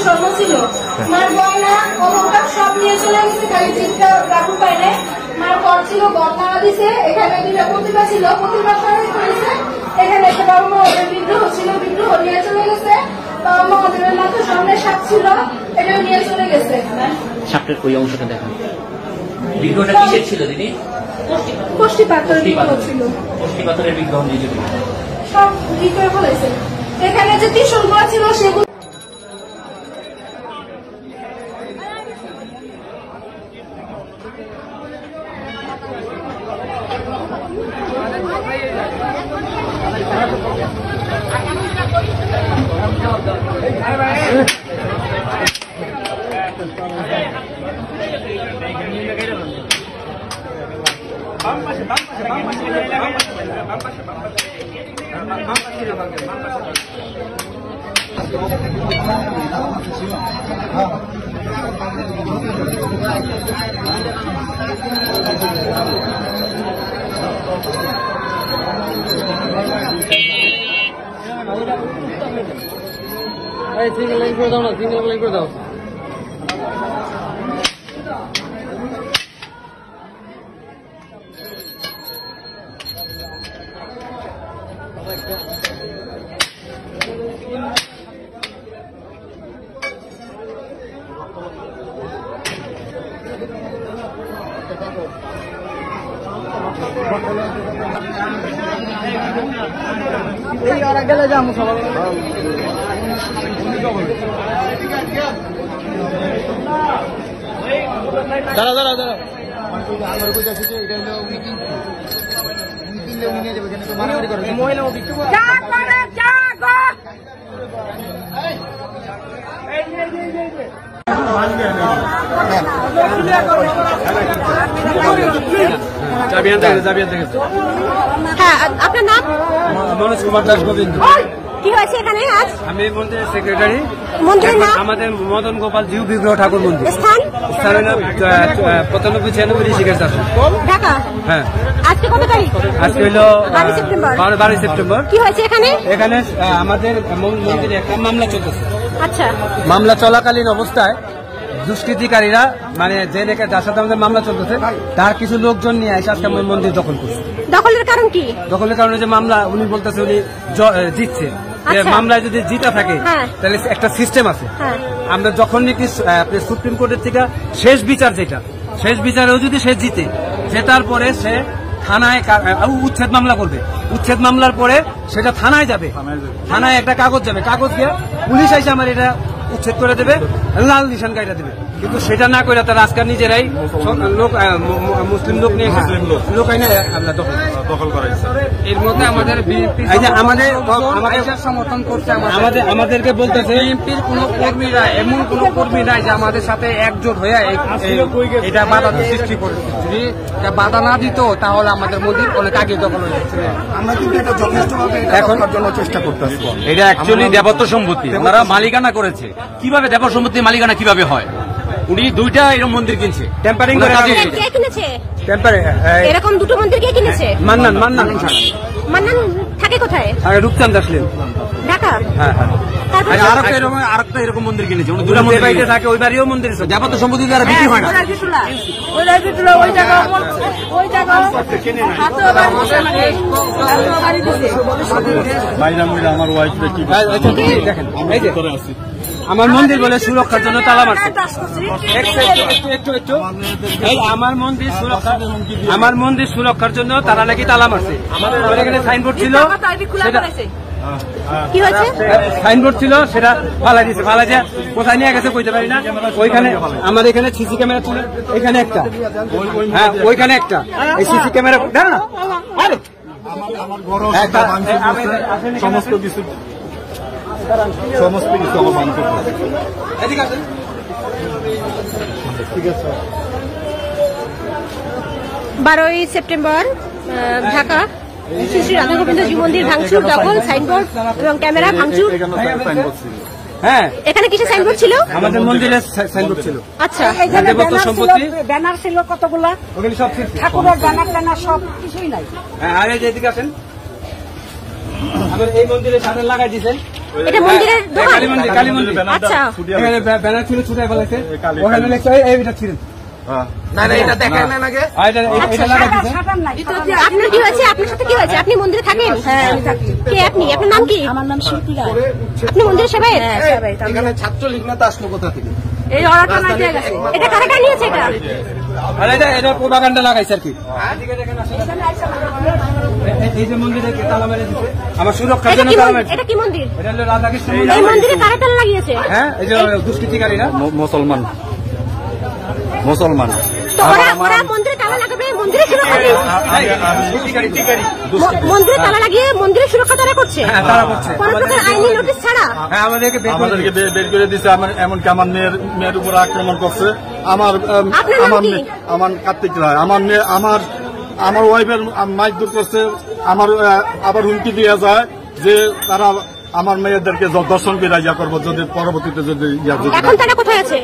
স্বর্ণ ছিল, মার গয়না অলংকার সব নিয়ে চলে গেছে, খালি চিন্তা রাখু পাইলে। মার ঘর ছিল, গয়না দিছে, এখানে দুইটা প্রতিমা ছিল, প্রতিমা সরাই করেছে। এখানে একটা বাবা মহাদেবের বিগ্রহ ছিল, বিগ্রহ নিয়ে চলে গেছে। বাবা মহাদেবের মাথার সামনে সাপ ছিল, এটাও নিয়ে চলে গেছে। সাপটার ওই অংশটা দেখা। বিগ্রহটা কিসের ছিল দিদি? কষ্টি পাথরের বিগ্রহ ছিল। কষ্টি পাথরের বিগ্রহ নিয়ে চলে গেছে, সব ই করে ফেলেছে। এখানে যে ত্রিশূল গুলো ছিল সেগুলো সিঙ্গেল লাইন করে দাও না, সিঙ্গেল লাইন করে দাও। এই ওরা গেলে যাবো সবাই। দাঁড়া দাঁড়া দাঁড়া, মহিলা হ্যাঁ, আপনার নাম? মনোজ কুমার দাস গোবিন্দ। কি হয়েছে এখানে আজ? আমি মন্দিরের সেক্রেটারি। মন্দিরের নাম? আমাদের মদন গোপাল জিউ বিগ্রহ ঠাকুর মন্দির। স্থান? স্থানের নাম 95-96 ঋষিকেশ দাসন, ঢাকা। হ্যাঁ। আজকে কত তারিখ? আজকে হইল 12 সেপ্টেম্বর। কি হয়েছে এখানে? এখানে আমাদের মন্দিরে একটা মামলা চলতেছে। আচ্ছা। মামলা চলাকালীন অবস্থায় দুষ্কৃতিকারীরা, মানে যে রেখে যার সাথে আমাদের মামলা চলতেছে, তার কিছু লোকজন নিয়ে এসে আজকে আমার মন্দির দখল করছে। দখলের কারণ কি? দখলের কারণে যে মামলা উনি বলতেছে উনি জিতছে। মামলায় যদি জিতা থাকে তাহলে একটা সিস্টেম আছে। আমরা যখন নাকি সুপ্রিম কোর্টের থেকে শেষ বিচার, যেটা শেষ বিচারেও যদি সে জিতে, জেতার পরে সে থানায় উচ্ছেদ মামলা করবে। উচ্ছেদ মামলার পরে সেটা থানায় যাবে, থানায় একটা কাগজ যাবে, কাগজ দিয়ে পুলিশ এসে আমার এটা উচ্ছেদ করে দেবে, লাল নিশান কাইটা দেবে। কিন্তু সেটা না করে তারা আজকাল নিজেরাই মুসলিম লোক নিয়ে লোক আইনে আমরা দখল করাইছে। এর মধ্যে আমাদের সমর্থন করছে, আমাদেরকে বলতেছে বিএনপির কোন কর্মীরা, এমন কোন কর্মী নাই যে আমাদের সাথে একজোট হয়ে এটা বাধা সৃষ্টি করেছে। যদি বাধা না দিত তাহলে আমাদের মন্দির অনেক আগে দখল হয়ে যাচ্ছে। আমরা কিন্তু এটা যথেষ্টভাবে এখন জন্য চেষ্টা করতেছি। এটা অ্যাকচুয়ালি দেবত্ব সম্পত্তি, ওনারা মালিকানা করেছে। কিভাবে দেবত্ব সম্পত্তির মালিকানা কিভাবে হয়? উনি দুইটা এরকম মন্দির কিনছে, টেম্পারিং করে কে কিনেছে? এরকম দুটো মন্দির কে কিনেছে? মান্নান থাকে কোথায়? রূপচাঁদ আসলেন, ঢাকা। হ্যাঁ হ্যাঁ। আরেকটা এরকম মন্দির কিনেছে, দুটা মন্দির থাকে, ওই বাড়িও মন্দির আছে। দেবত্ব সম্পত্তি দ্বারা বিক্রি হয় না। আমার মন্দির বলে সুরক্ষার জন্য তালা মারছে। আমার মন্দির সুরক্ষার জন্য তারা নাকি তালা মারছে। আমাদের এখানে সাইনবোর্ড ছিল, সাইনবোর্ড ছিল, সেটা ফালাই দিচ্ছে। ফালাই দিয়ে কোথায় নিয়ে গেছে কইতে পারি না। ওইখানে আমার এখানে সিসি ক্যামেরা ছিল, এখানে একটা, হ্যাঁ ওইখানে একটা। এই সিসি ক্যামেরা না সমস্ত কিছু আমার মানতে হবে। ঠিক আছে। 12ই সেপ্টেম্বর ঢাকা শ্রী শ্রী রাধা গোবিন্দ জিউ মন্দির ভাঙচুর, দখল, সাইনবোর্ড এবং ক্যামেরা ভাঙচুর। হ্যাঁ, এখানে কিসের সাইনবোর্ড ছিল? আমাদের মন্দিরের সাইনবোর্ড ছিল। আচ্ছা, ব্যানার ছিল কতগুলা, ওগুলি সব ঠাকুরের ব্যানার ট্যানার সব কিছুই নাই। হ্যাঁ, আর এই যে এদিকে আসেন, আমাদের এই মন্দিরের সামনে লাগাই দিয়েছেন এটা মন্দিরের দোকান? কালী মন্দির। আচ্ছা, এখানে ব্যানার ছিল ছুটাই ফেলেছে, ওখানে লেখা এইটা ছিল। না না, এটা দেখায় না আগে। এটা লাগা দিছে। সাঁতার নাই। আপনার কি হয়েছে? আপনার সাথে কি হয়েছে? আপনি মন্দিরে থাকেন? হ্যাঁ, আমি থাকি। কে আপনি? আপনার নাম কি? আমার নাম শিল্পী রায়। আপনি মন্দিরের সেবায়েত? হ্যাঁ, সবাই। এখানে ছাত্রলীগ নেতা আসলো কোথা থেকে? এই অর্ডারটা না দিয়ে গেছে। এটা কারা নিয়েছে এটা? আর এটা প্রোপাগান্ডা লাগাইছে আর কি। এই যে মন্দিরে তালা মেরে দিচ্ছে, আমার সুরক্ষার এটা জন্য কি তালা মন্দির? মেরেছে। এটা কি মন্দির? এটা হলো রাধাকৃষ্ণ এই মন্দির। মন্দিরে কারা তালা লাগিয়েছে? হ্যাঁ, এই যে দুষ্কৃতিকারীরা মুসলমান। মুসলমান। তো ওরা মন্দিরে তালা লাগাবে, মন্দিরের সুরক্ষা নেই? মন্দিরে তালা লাগিয়ে মন্দিরের সুরক্ষা তারা করছে? হ্যাঁ, তারা করছে। কোন প্রকার আইনি নোটিশ ছাড়া? হ্যাঁ, আমাদেরকে বের করে দিচ্ছে। এমনকি আমার মেয়ের উপর আক্রমণ করছে। আপনার নাম কি? আমার কার্তিক রায়। আমার ওয়াইফের মাইক দূর করছে। আবার হুমকি দিয়ে যায় যে তারা আমার মেয়েদেরকে দর্শন বিরাইয়া করবো যদি পরবর্তীতে যদি এখন তারা কোথায় আছে?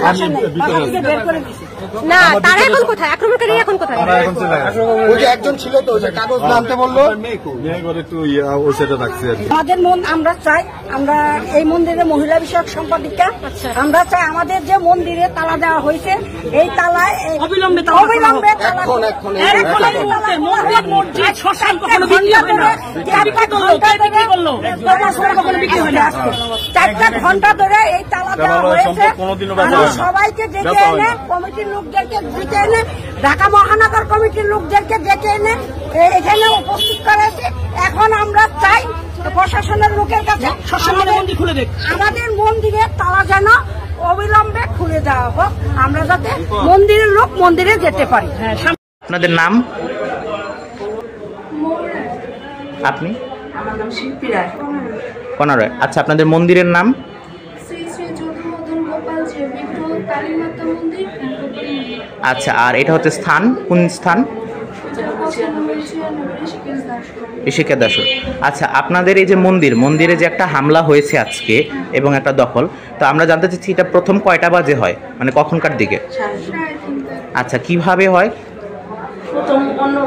আমি ভিতরে আছি। বের করে দিছে। না, তারা এখন কোথায়? আক্রমণকারী এখন কোথায়? তারা এখন চলে গেছে। ওই যে একজন ছিল তো, যে কাগজ আনতে বললো, মেয়ে করে একটু ওই সাইডে রাখছে আর কি। আমাদের মন আমরা চাই, আমরা এই মন্দিরে মহিলা বিষয়ক সম্পাদিকা, আমরা চাই আমাদের যে মন্দিরে তালা দেওয়া হয়েছে এই তালায় অবিলম্বে চারটা ঘন্টা ধরে এই তালা দেওয়া হয়েছে। সবাইকে ডেকে এনে কমিটির লোকদেরকে ডেকে এনে ঢাকা মহানগর কমিটির লোকদেরকে ডেকে এনে এখানে উপস্থিত করেছে। এখন আমরা চাই প্রশাসনের লোকের কাছে আমাদের মন্দিরে তালা যেন অবিলম্বে খুলে দেওয়া হোক, আমরা যাতে মন্দিরের লোক মন্দিরে যেতে পারি। আপনাদের নাম? আপনি? আমার নাম শিল্পী রায়। কনারয়। আচ্ছা, আপনাদের মন্দিরের নাম? শ্রী শ্রী যদুমদন গোপালজি বিগ্রহ কালীমাতা মন্দির। আচ্ছা, আর এটা হচ্ছে স্থান, কোন স্থান? ঋষিকেশ দাসর। আচ্ছা, আপনাদের এই যে মন্দিরে যে একটা হামলা হয়েছে আজকে এবং একটা দখল, তো আমরা জানতে চাচ্ছি এটা প্রথম কয়টা বাজে হয়, মানে কখনকার দিকে? আচ্ছা, কিভাবে হয়? প্রথম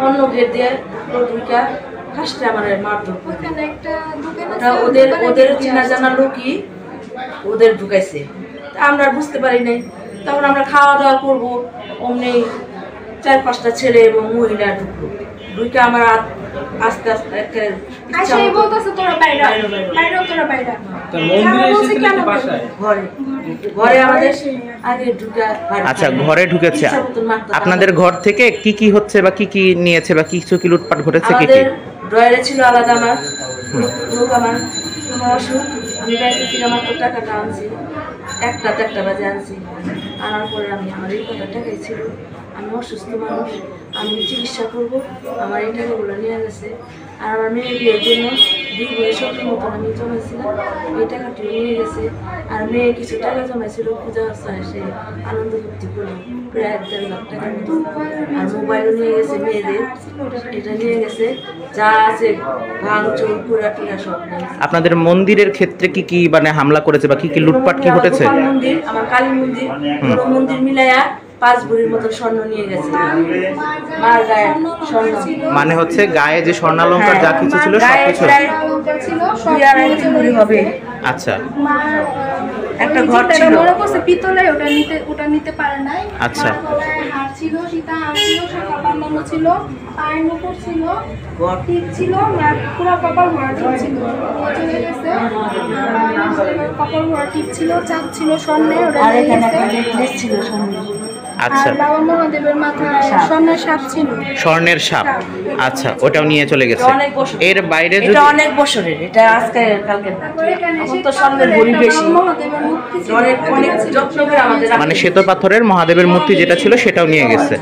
অন্য গেট দিয়ে দুইটা ফার্স্টে আমার মারধর। ওখানে একটা দোকান ওটা আছে, ওদের চেনা জানা লোকই ওদের ঢুকাইছে। তা আমরা বুঝতে পারি নাই। তখন আমরা খাওয়া দাওয়া করবো, অমনি 4-5টা ছেলে এবং মহিলা ঢুকলো। ঢুকে আমার আস্তে আস্তে আইসাই বলতেছে তোরা বাইরে বাইরে, তোরা বাইরে। ঘরে আমাদের আগে ঢুকা। আচ্ছা, ঘরে ঢুকেছে। আপনাদের ঘর থেকে কি কি হচ্ছে বা কি কি নিয়েছে বা কিছু কি লুটপাট ঘটেছে? কি কি? ড্রয়ারে ছিল আলাদা আমার লোক, আমার অসুখ। আমি ব্যাংকের থেকে আমার তো টাকাটা আনছি, একটা বাজে আনছি। আনার পরে আমার এই কটা টাকাই ছিল। আমি অসুস্থ মানুষ, আমি চিকিৎসা করব, আমার এই টাকাগুলো নিয়ে গেছে। আর আমার মেয়ের বিয়ের জন্য 2 বছর সত্যি মতন আমি জমাইছিলাম, এই টাকাটিও নিয়ে গেছে। আর মেয়ে কিছু টাকা জমাইছিল, পূজা অবস্থায় সে আনন্দ ফুর্তি করলো প্রায় 1.5 লাখ টাকার মতো। আর মোবাইলও নিয়ে গেছে মেয়েদের, এটা নিয়ে গেছে। যা আছে ভাঙচুর পুরা টুরা সব নিয়ে গেছে। আপনাদের মন্দিরের ক্ষেত্রে কি কি মানে হামলা করেছে বা কি কি লুটপাট কি ঘটেছে? মন্দির, আমার কালী মন্দির, পুরো মন্দির মিলাইয়া 5 ভরির মতো স্বর্ণ নিয়ে গেছে। মার গায়ে স্বর্ণ, মানে হচ্ছে গায়ে যে স্বর্ণালঙ্কার যা কিছু ছিল সবকিছু। ছিল 2.5 ভরি হবে। আচ্ছা, একটা ঘর ছিল মনে করছে পিতলে, ওটা নিতে পারে নাই। আচ্ছা। হার ছিল, সীতা হার ছিল, শাখা বান্ধানো ছিল, পায়ের মুকুট ছিল, টিপ ছিল, পুরো কপাল ভরা টিপ ছিল। চলে গেছে কপাল ভরা টিপ ছিল, চাঁদ ছিল স্বর্ণের, ওটা আর নিয়ে এখানে গেছে। একটা নেকলেস ছিল স্বর্ণের। আচ্ছা, আর বাবা মহাদেবের মাথায় স্বর্ণের সাপ ছিল। স্বর্ণের সাপ। আচ্ছা, ওটাও নিয়ে চলে গেছে। অনেক বছর, এর বাইরে এটা যদি অনেক বছরের, এটা আজকে কালকে না। এখানে এখন তো স্বর্ণের ভরি বেশি, মহাদেবের মূর্তি ছিল। অনেক যত্ন করে আমাদের মানে শ্বেত পাথরের মহাদেবের মূর্তি যেটা ছিল সেটাও নিয়ে গেছে।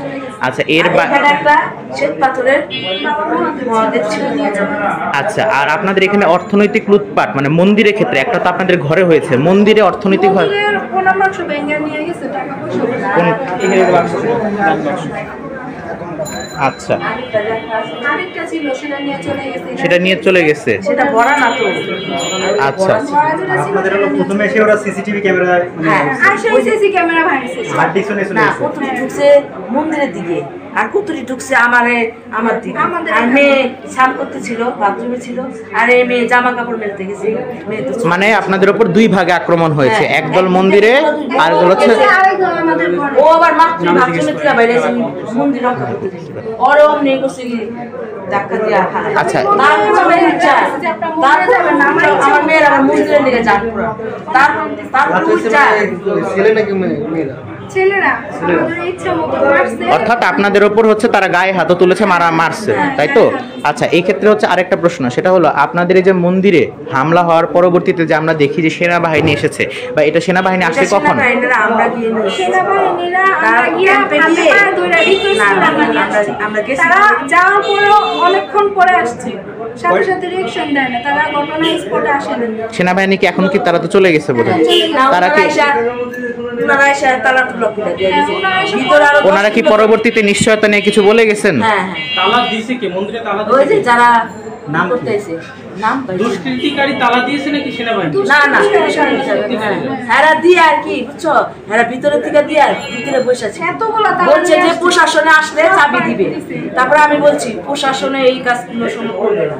আচ্ছা, এর এখানে একটা শ্বেত পাথরের মহাদেব ছিল, নিয়ে যাবে। আচ্ছা, আর আপনাদের এখানে অর্থনৈতিক লুটপাট মানে মন্দিরের ক্ষেত্রে একটা তো আপনাদের ঘরে হয়েছে, মন্দিরে অর্থনৈতিক হয় মন্দিরের কোন মাংস ভেঙে নিয়ে গেছে, টাকা পয়সা। কোন? আচ্ছা, আরেকটা ছিল, সেটা নিয়ে চলে গেছে। সেটা নিয়ে চলে গেছে। সেটা ভরা না তো। আচ্ছা, ভরা যেটা ছিল, প্রথমে এসে ওরা সিসিটিভি ক্যামেরা হ্যাঁ, আর সেই সিসি ক্যামেরা ভাঙছে। হার্ড ডিস্ক নিয়ে চলে না, গেছে। প্রথমে ঢুকছে মন্দিরের দিকে, আর কুতুরি ঢুকছে আমার দিকে। আর মেয়ে স্নান করতেছিল, বাথরুমে ছিল, আর এই মেয়ে জামা কাপড় মেলতে গেছে। মানে আপনাদের উপর দুই ভাগে আক্রমণ হয়েছে, একদল মন্দিরে আর দল হচ্ছে ও আবার মাত্র বাথরুমে থেকে বাইরে এসে মন্দির রক্ষা করতে গেছে। ওরও নেই করছে কি ধাক্কা দিয়া। আচ্ছা আমার মেয়ের আবার মন্দিরের দিকে যান পুরো তার ছেলে নাকি মেয়েরা? অর্থাৎ আপনাদের ওপর হচ্ছে তারা গায়ে হাতও তুলেছে, মারছে, তাই তো? আচ্ছা, এই ক্ষেত্রে হচ্ছে আরেকটা প্রশ্ন, সেটা হলো আপনাদের এই যে মন্দিরে হামলা হওয়ার পরবর্তীতে যে আমরা দেখি যে সেনাবাহিনী এসেছে, বা এটা সেনাবাহিনী আসছে কখন? সেনাবাহিনী কি এখন কি তারা তো চলে গেছে বলে? তারা কি ওনারা কি পরবর্তীতে নিশ্চয়তা নিয়ে কিছু বলে গেছেন? তালা দিয়েছে কি মন্দিরে? তালা ওই যে যারা নাম করতেছে নাম দুষ্কৃতিকারী তালা দিয়েছে নাকি সেনাবাহিনী? না না, এরা দিয়ে আর কি বুঝছো, এরা ভিতরে থেকে দিয়ে আর ভিতরে বসে আছে, বলছে যে প্রশাসনে আসলে চাবি দিবে। তারপরে আমি বলছি প্রশাসনে এই কাজ কোনো সময় করবে না,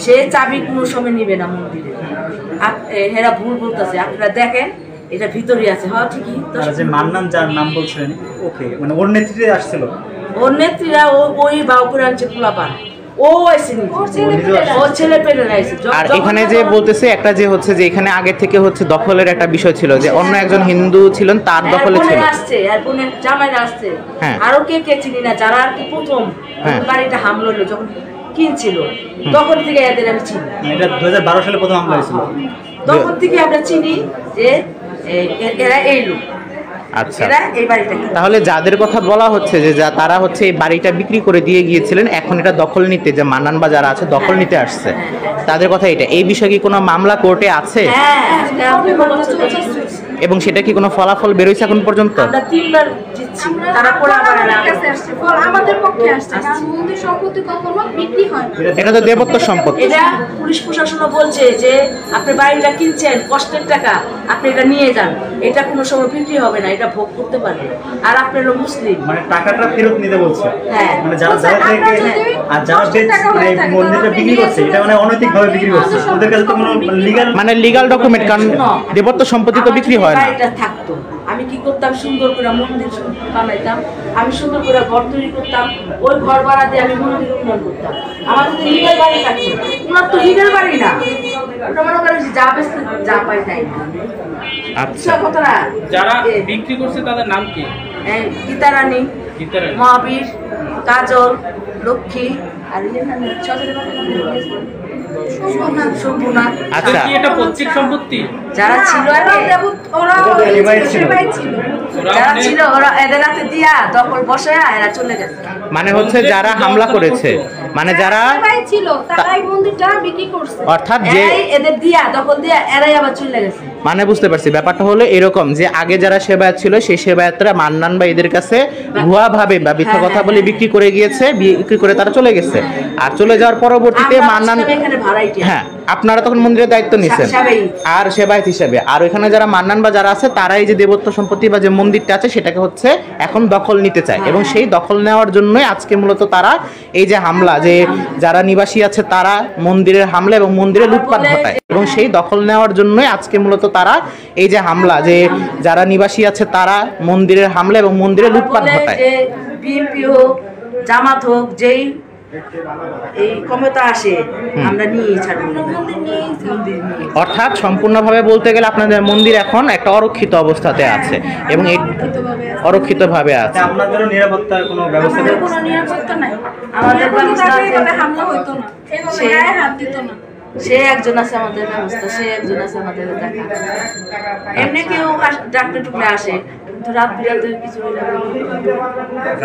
সে চাবি কোনো সময় নিবে না মন্দিরে। এরা ভুল বলতেছে, আপনারা দেখেন এটা ভিতরে আছে। হ্যাঁ ঠিকই, যে মান্নান যার নাম বলছেন ওকে, মানে ওর নেতৃত্বে আসছিল, ওর নেত্রীরা ওই বাউপুরে আনছে পোলাপান, ও আসেনি, ও ছেলে পেলে আইছে। আর এখানে যে বলতেছে একটা যে হচ্ছে যে এখানে আগে থেকে হচ্ছে দখলের একটা বিষয় ছিল, যে অন্য একজন হিন্দু ছিলেন তার দখলে ছিল, আসছে আর বোনের জামাইরা আসছে, আরো কে কে চিনি না, যারা আর কি প্রথম বাড়িটা হামলা হলো যখন কিনছিল তখন থেকে এদের আমি চিনি। এটা 2012 সালে প্রথম হামলা হয়েছিল, তখন থেকে আমরা চিনি যে এরা এই লোক। আচ্ছা, তাহলে যাদের কথা বলা হচ্ছে যে তারা হচ্ছে এই বাড়িটা বিক্রি করে দিয়ে গিয়েছিলেন, এখন এটা দখল নিতে, যে মান্নান বা যারা আছে দখল নিতে আসছে, তাদের কথা এটা। এই বিষয়ে কি কোনো মামলা কোর্টে আছে? এবং সেটা কি কোনো ফলাফল বেরোইছে এখন পর্যন্ত? এটা তো দেবত্ব সম্পত্তি। এটা পুলিশ প্রশাসন বলছে যে আপনি বাড়িটা কিনছেন কষ্টের টাকা, আপনি এটা নিয়ে যান, এটা কোনো সময় বিক্রি হবে না, এটা ভোগ করতে পারবে। আর আপনি হলো মুসলিম, মানে টাকাটা ফেরত নিতে বলছে। হ্যাঁ, মানে যারা থেকে আর যারা মন্দিরটা বিক্রি করছে এটা মানে অনৈতিকভাবে বিক্রি করছে, ওদের কাছে তো কোনো লিগ্যাল মানে লিগ্যাল ডকুমেন্ট, কারণ দেবত্ব সম্পত্তি তো বিক্রি হয় না। এটা থাকতো, আমি কি করতাম, সুন্দর করে মন্দির বানাইতাম, আমি সুন্দর করে ঘর তৈরি করতাম, ওই ঘর ভাড়া দিয়ে আমি মন্দির উন্নয়ন করতাম। আমার যদি লিগেল বাড়ি থাকতো, ওনার তো লিগেল বাড়ি না, ওটা মনে করেন যা বেশি যা পাই তাই। আচ্ছা, কথাটা যারা বিক্রি করছে তাদের নাম কি? গীতারানী, মহাবীর, কাজল, লক্ষ্মী, আর আচ্ছা, এটা পৈতৃক সম্পত্তি। যারা ছিল যারা ছিল ওরা এদের হাতে দিয়া দখল বসে এরা চলে গেছে। মানে হচ্ছে যারা হামলা করেছে, মানে যারা ছিল তারাই মন্দিরটা বিক্রি করছে, অর্থাৎ যে এদের দিয়া দখল দিয়া এরাই আবার চলে গেছে। মানে বুঝতে পারছি ব্যাপারটা হলো এরকম, যে আগে যারা সেবায়ত ছিল সেই সেবায়তরা মান্নান বা এদের কাছে ভুয়া ভাবে বা মিথ্যা কথা বলে বিক্রি করে গিয়েছে, বিক্রি করে তারা চলে গেছে। আর চলে যাওয়ার পরবর্তীতে মান্নান, হ্যাঁ আপনারা তখন মন্দিরের দায়িত্ব নিছেন আর সেবায়ত হিসেবে, আর ওইখানে যারা মান্নান বা যারা আছে তারা এই যে দেবত্ব সম্পত্তি বা যে মন্দিরটা আছে সেটাকে হচ্ছে এখন দখল নিতে চায়, এবং সেই দখল নেওয়ার জন্যই আজকে মূলত তারা এই যে হামলা, যে যারা নিবাসী আছে তারা মন্দিরের হামলা এবং মন্দিরে লুটপাট ঘটায়, এবং সেই দখল নেওয়ার জন্যই আজকে মূলত তারা এই যে হামলা, যে যারা নিবাসী আছে তারা মন্দিরের হামলা এবং মন্দিরে লুটপাট ঘটায়। বিএনপি হোক, জামাত হোক, যেই এই ক্ষমতা আসে আমরা নিয়ে ছাড়ব। অর্থাৎ সম্পূর্ণভাবে বলতে গেলে আপনাদের মন্দির এখন একটা অরক্ষিত অবস্থাতে আছে, এবং এই অরক্ষিত ভাবে আছে। আপনাদের নিরাপত্তার কোনো ব্যবস্থা নেই? কোনো নিরাপত্তা নাই, আমাদের ব্যবস্থা হামলা হইতো না, এভাবে হাত দিত না। সে একজন আছে আমাদের ব্যবস্থা, সে একজন আছে আমাদের দেখা। এমনি কেউ ডাক্তার টুকলে আসে, কিন্তু রাত বিরাতে কিছু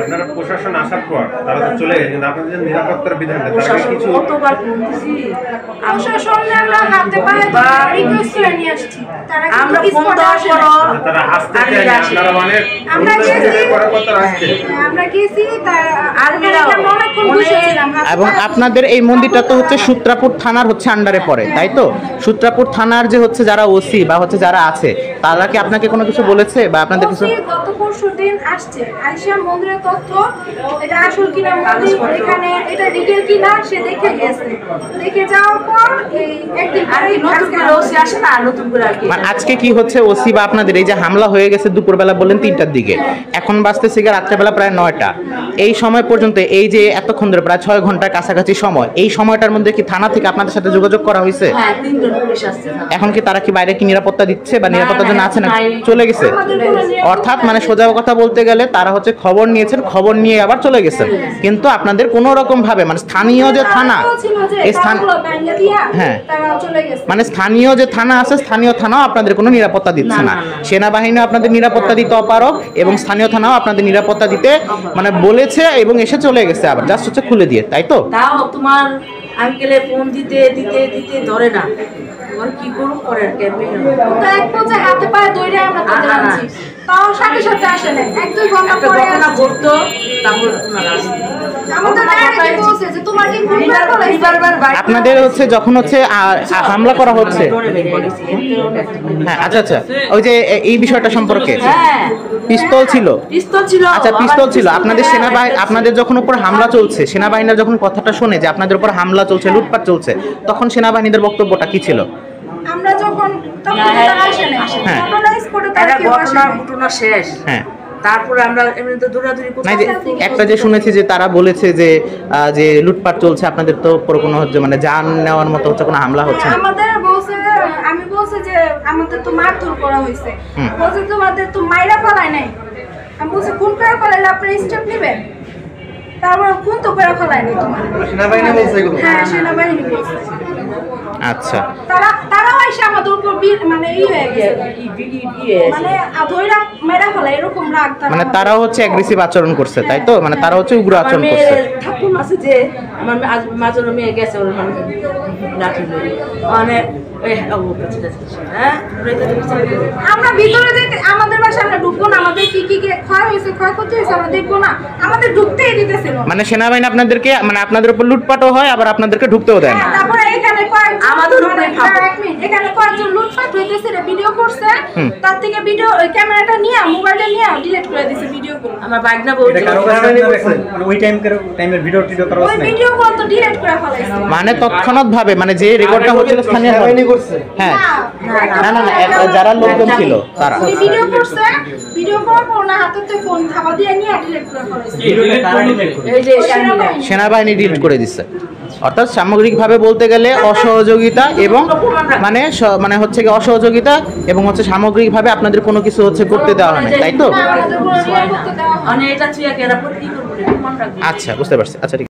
আপনারা প্রশাসন আসার পর তারা তো চলে গেছে, কিন্তু আপনাদের নিরাপত্তার বিধানটা কিছু কতবার ফোন দিছি, আমরা হাতে পায়ে রিকোয়েস্ট করে নিয়ে আসছি, আমরা ফোন দেওয়ার পরও তারা আসতে চায় না। আপনারা মানে আমরা গেছি এবং আপনাদের এই মন্দিরটা তো হচ্ছে সূত্রাপুর থানার হচ্ছে আন্ডারে পড়ে, তাই তো? সূত্রাপুর থানার যে হচ্ছে যারা ওসি বা হচ্ছে যারা আছে তারা কি আপনাকে কোনো কিছু বলেছে বা আপনাদের কিছু? গত পরশুদিন আসছে, আইসা মন্দিরের তথ্য এটা আসল কিনা মন্দির এখানে এটা রিটেল কিনা সে দেখে গেছে। দেখে যাওয়ার পর এই একদিন আরে নতুন করে ওসি আসে না, নতুন করে আর কি মানে আজকে কি হচ্ছে, ওসি বা আপনাদের এই যে হামলা হয়ে গেছে দুপুরবেলা বললেন 3টার দিকে, এখন বাজতেছে গিয়ে রাত্রেবেলা প্রায় 9টা, এই সময় পর্যন্ত এই যে এতক্ষণ ধরে প্রায় 6 ঘন্টার কাছাকাছি সময়, এই সময়টার মধ্যে কি থানা থেকে আপনাদের সাথে যোগাযোগ করা হয়েছে? হ্যাঁ, 3জন পুলিশ আসছে। এখন কি তারা কি বাইরে কি নিরাপত্তা দিচ্ছে বা নিরাপত্তার জন্য আছে না চলে গেছে? অর্থাৎ মানে সোজা কথা বলতে গেলে তারা হচ্ছে খবর নিয়েছেন, খবর নিয়ে আবার চলে গেছেন, কিন্তু আপনাদের কোনো রকম ভাবে মানে স্থানীয় যে থানা এই স্থান, হ্যাঁ মানে স্থানীয় যে থানা আছে স্থানীয় থানাও আপনাদের কোনো নিরাপত্তা দিচ্ছে না, সেনাবাহিনী আপনাদের নিরাপত্তা দিতে অপারগ এবং স্থানীয় থানাও আপনাদের নিরাপত্তা দিতে মানে বলেছে এবং এসে চলে গেছে আবার জাস্ট হচ্ছে খুলে দিয়ে, তাই তো? তাও তোমার আঙ্কেলে ফোন দিতে দিতে দিতে ধরে না, তোমার কি করব পরে আর ক্যাম্পেইন তো এক পর্যন্ত হাতে পায়ে দৌড়ে আমরা তাদের আনছি, তাও সাথে সাথে আসে না, 1-2 ঘন্টা পরে ঘটনা ঘটতো, তারপর তোমার আসে আমাদের ডাইরেক্ট বলছে যে তোমার কি আপনাদের হচ্ছে যখন হচ্ছে হামলা করা হচ্ছে, হ্যাঁ আচ্ছা আচ্ছা ওই যে এই বিষয়টা সম্পর্কে পিস্তল ছিল, আচ্ছা পিস্তল ছিল আপনাদের সেনাবাহিনী, আপনাদের যখন উপর হামলা চলছে সেনাবাহিনীরা যখন কথাটা শুনে যে আপনাদের উপর হামলা চলছে লুটপাট চলছে তখন সেনাবাহিনীদের বক্তব্যটা কি ছিল? আমরা যখন ঘটনা শেষ, হ্যাঁ তারপরে আমরা এমনি তো দৌড়াদৌড়ি করতে, না যে একটা যে শুনেছি যে তারা বলেছে যে যে লুটপাট চলছে আপনাদের তো পুরো কোনো হচ্ছে মানে জান নেওয়ার মতো হচ্ছে কোনো হামলা হচ্ছে না। আমাদের বলছে, আমি বলছি যে আমাদের তো মারধর করা হয়েছে, বলছে তোমাদের তো মাইরা ফেলায় নাই, আমি বলছি কোন করে ফেলাইলে আপনি স্টেপ নেবেন, তারপর কোন তো করে ফেলায় নাই তোমার সেনাবাহিনী বলছে এগুলো, হ্যাঁ সেনাবাহিনী বলছে। আচ্ছা তারাও এসে আমাদের উপর মানে ই হয়ে গেছে, মানে ধইরা মেরা ফেলা এরকম রাগ, মানে তারাও হচ্ছে অ্যাগ্রেসিভ আচরণ করছে তাই তো, মানে তারা হচ্ছে উগ্র আচরণ করছে। ঠাকুর আছে যে আমার মাঝে মেয়ে গেছে ওর মানে রাখি মানে আমরা ভিতরে যেতে আমাদের বাসায় আমরা ঢুকবো না, আমাদের কি কি ক্ষয় হয়েছে ক্ষয়ক্ষতি হয়েছে আমরা দেখবো না, আমাদের ঢুকতেই দিতেছিল মানে সেনাবাহিনী আপনাদেরকে মানে আপনাদের উপর লুটপাটও হয় আবার আপনাদেরকে ঢুকতেও দেয় না। তারপরে এখানে আমাদের এখানে কয়েকজন লুটপাট হইতেছে ভিডিও করছে, তার থেকে ভিডিও ক্যামেরাটা নিয়ে মোবাইলটা নিয়ে ডিলিট করে দিয়েছে ভিডিওগুলো। আমার বাইকনা বলছে মানে ওই টাইমের ভিডিও টিডিও করা ওই ভিডিওগুলো তো ডিলিট করে ফেলাইছে, মানে তৎক্ষণাৎ ভাবে মানে যে রেকর্ডটা হচ্ছিল স্থানীয় বাহিনী করছে, হ্যাঁ না না না যারা লোকজন ছিল তারা ভিডিও করছে, ভিডিও করার পর না হাতে ফোন থাবা দিয়ে নিয়ে ডিলিট করে ফেলাইছে, এই যে সেনাবাহিনী ডিলিট করে দিচ্ছে। অর্থাৎ সামগ্রিকভাবে বলতে গেলে অসহযোগিতা এবং মানে মানে হচ্ছে কি অসহযোগিতা এবং হচ্ছে সামগ্রিকভাবে আপনাদের কোনো কিছু হচ্ছে করতে দেওয়া হয় না তাই তো? এটা তুই এরা প্রতি করবে, আচ্ছা বুঝতে পারছি, আচ্ছা ঠিক